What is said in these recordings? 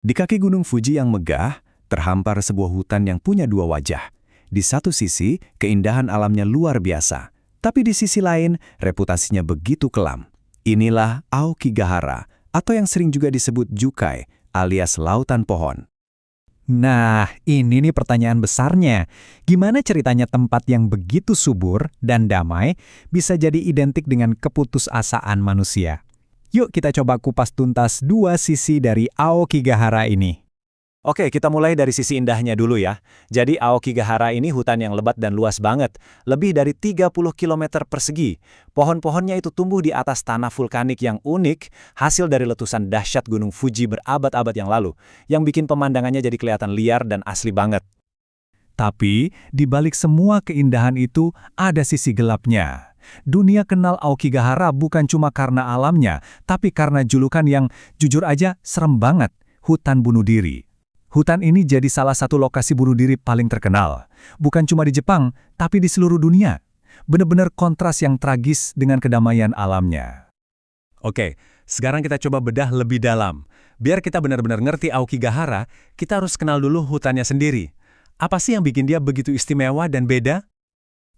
Di kaki Gunung Fuji yang megah, terhampar sebuah hutan yang punya dua wajah. Di satu sisi, keindahan alamnya luar biasa. Tapi di sisi lain, reputasinya begitu kelam. Inilah Aokigahara, atau yang sering juga disebut Jukai, alias lautan pohon. Nah, ini nih pertanyaan besarnya. Gimana ceritanya tempat yang begitu subur dan damai bisa jadi identik dengan keputusasaan manusia? Yuk kita coba kupas tuntas dua sisi dari Aokigahara ini. Oke, kita mulai dari sisi indahnya dulu ya. Jadi Aokigahara ini hutan yang lebat dan luas banget, lebih dari 30 km persegi. Pohon-pohonnya itu tumbuh di atas tanah vulkanik yang unik, hasil dari letusan dahsyat Gunung Fuji berabad-abad yang lalu, yang bikin pemandangannya jadi kelihatan liar dan asli banget. Tapi, di balik semua keindahan itu, ada sisi gelapnya. Dunia kenal Aokigahara bukan cuma karena alamnya, tapi karena julukan yang, jujur aja, serem banget, hutan bunuh diri. Hutan ini jadi salah satu lokasi bunuh diri paling terkenal. Bukan cuma di Jepang, tapi di seluruh dunia. Benar-benar kontras yang tragis dengan kedamaian alamnya. Oke, sekarang kita coba bedah lebih dalam. Biar kita benar-benar ngerti Aokigahara, kita harus kenal dulu hutannya sendiri. Apa sih yang bikin dia begitu istimewa dan beda?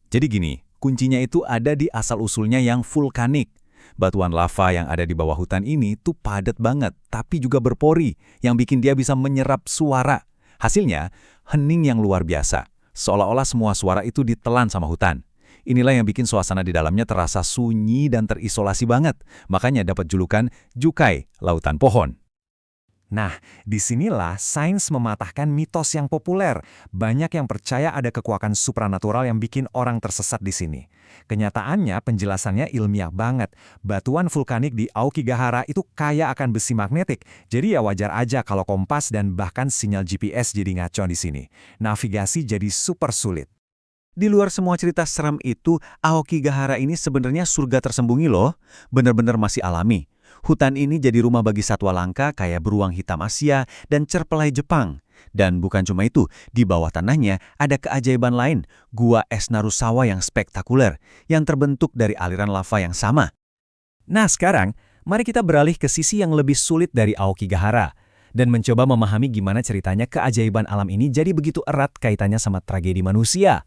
Jadi gini, kuncinya itu ada di asal-usulnya yang vulkanik. Batuan lava yang ada di bawah hutan ini tuh padat banget, tapi juga berpori, yang bikin dia bisa menyerap suara. Hasilnya, hening yang luar biasa. Seolah-olah semua suara itu ditelan sama hutan. Inilah yang bikin suasana di dalamnya terasa sunyi dan terisolasi banget. Makanya dapat julukan Jukai, lautan pohon. Nah, disinilah sains mematahkan mitos yang populer. Banyak yang percaya ada kekuatan supranatural yang bikin orang tersesat di sini. Kenyataannya, penjelasannya ilmiah banget. Batuan vulkanik di Aokigahara itu kaya akan besi magnetik. Jadi ya wajar aja kalau kompas dan bahkan sinyal GPS jadi ngaco di sini. Navigasi jadi super sulit. Di luar semua cerita seram itu, Aokigahara ini sebenarnya surga tersembunyi loh. Bener-bener masih alami. Hutan ini jadi rumah bagi satwa langka kayak beruang hitam Asia dan cerpelai Jepang. Dan bukan cuma itu, di bawah tanahnya ada keajaiban lain, gua es Narusawa yang spektakuler, yang terbentuk dari aliran lava yang sama. Nah sekarang, mari kita beralih ke sisi yang lebih sulit dari Aokigahara, dan mencoba memahami gimana ceritanya keajaiban alam ini jadi begitu erat kaitannya sama tragedi manusia.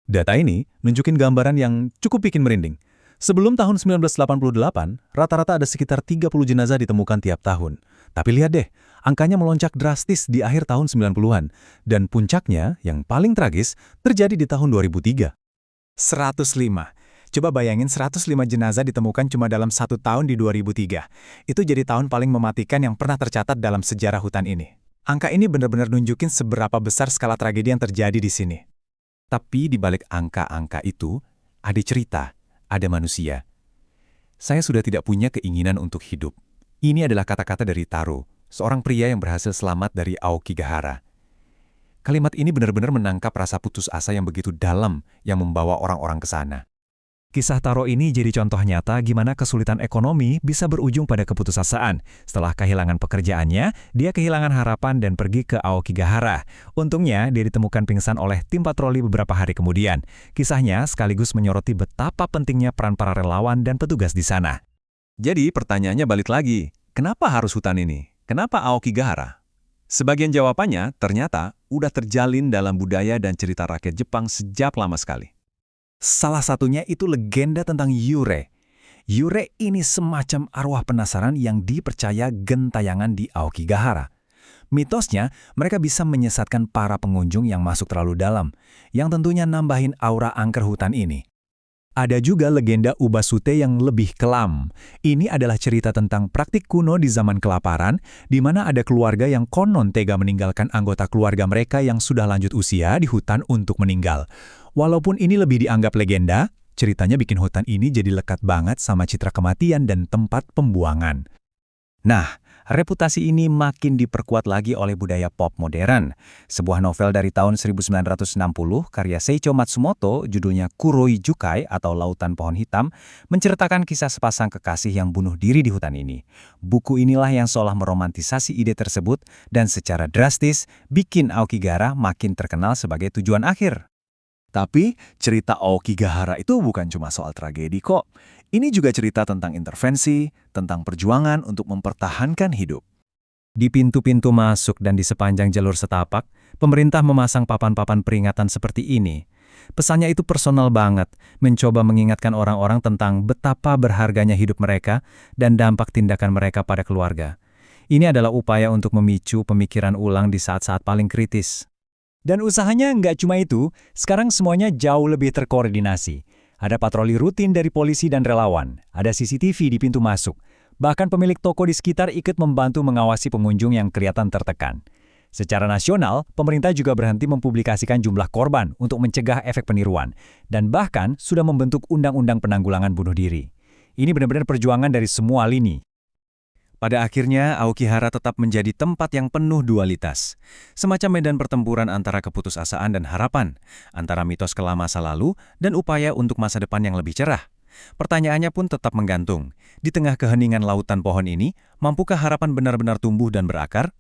Data ini nunjukin gambaran yang cukup bikin merinding. Sebelum tahun 1988, rata-rata ada sekitar 30 jenazah ditemukan tiap tahun. Tapi lihat deh, angkanya melonjak drastis di akhir tahun 90-an. Dan puncaknya, yang paling tragis, terjadi di tahun 2003. 105. Coba bayangin 105 jenazah ditemukan cuma dalam 1 tahun di 2003. Itu jadi tahun paling mematikan yang pernah tercatat dalam sejarah hutan ini. Angka ini benar-benar nunjukin seberapa besar skala tragedi yang terjadi di sini. Tapi di balik angka-angka itu, ada cerita. Ada manusia. Saya sudah tidak punya keinginan untuk hidup. Ini adalah kata-kata dari Taro, seorang pria yang berhasil selamat dari Aokigahara. Kalimat ini benar-benar menangkap rasa putus asa yang begitu dalam yang membawa orang-orang ke sana. Kisah Taro ini jadi contoh nyata gimana kesulitan ekonomi bisa berujung pada keputusasaan. Setelah kehilangan pekerjaannya, dia kehilangan harapan dan pergi ke Aokigahara. Untungnya, dia ditemukan pingsan oleh tim patroli beberapa hari kemudian. Kisahnya sekaligus menyoroti betapa pentingnya peran para relawan dan petugas di sana. Jadi pertanyaannya balik lagi, kenapa harus hutan ini? Kenapa Aokigahara? Sebagian jawabannya ternyata udah terjalin dalam budaya dan cerita rakyat Jepang sejak lama sekali. Salah satunya itu legenda tentang Yurei. Yurei ini semacam arwah penasaran yang dipercaya gentayangan di Aokigahara. Mitosnya, mereka bisa menyesatkan para pengunjung yang masuk terlalu dalam, yang tentunya nambahin aura angker hutan ini. Ada juga legenda Ubasute yang lebih kelam. Ini adalah cerita tentang praktik kuno di zaman kelaparan, di mana ada keluarga yang konon tega meninggalkan anggota keluarga mereka yang sudah lanjut usia di hutan untuk meninggal. Walaupun ini lebih dianggap legenda, ceritanya bikin hutan ini jadi lekat banget sama citra kematian dan tempat pembuangan. Nah, reputasi ini makin diperkuat lagi oleh budaya pop modern. Sebuah novel dari tahun 1960 karya Seicho Matsumoto, judulnya Kuroi Jukai atau Lautan Pohon Hitam, menceritakan kisah sepasang kekasih yang bunuh diri di hutan ini. Buku inilah yang seolah meromantisasi ide tersebut dan secara drastis bikin Aokigahara makin terkenal sebagai tujuan akhir. Tapi cerita Aokigahara itu bukan cuma soal tragedi kok. Ini juga cerita tentang intervensi, tentang perjuangan untuk mempertahankan hidup. Di pintu-pintu masuk dan di sepanjang jalur setapak, pemerintah memasang papan-papan peringatan seperti ini. Pesannya itu personal banget, mencoba mengingatkan orang-orang tentang betapa berharganya hidup mereka dan dampak tindakan mereka pada keluarga. Ini adalah upaya untuk memicu pemikiran ulang di saat-saat paling kritis. Dan usahanya nggak cuma itu, sekarang semuanya jauh lebih terkoordinasi. Ada patroli rutin dari polisi dan relawan, ada CCTV di pintu masuk. Bahkan pemilik toko di sekitar ikut membantu mengawasi pengunjung yang kelihatan tertekan. Secara nasional, pemerintah juga berhenti mempublikasikan jumlah korban untuk mencegah efek peniruan, dan bahkan sudah membentuk undang-undang penanggulangan bunuh diri. Ini benar-benar perjuangan dari semua lini. Pada akhirnya, Aokigahara tetap menjadi tempat yang penuh dualitas. Semacam medan pertempuran antara keputusasaan dan harapan, antara mitos kelam masa lalu dan upaya untuk masa depan yang lebih cerah. Pertanyaannya pun tetap menggantung. Di tengah keheningan lautan pohon ini, mampukah harapan benar-benar tumbuh dan berakar?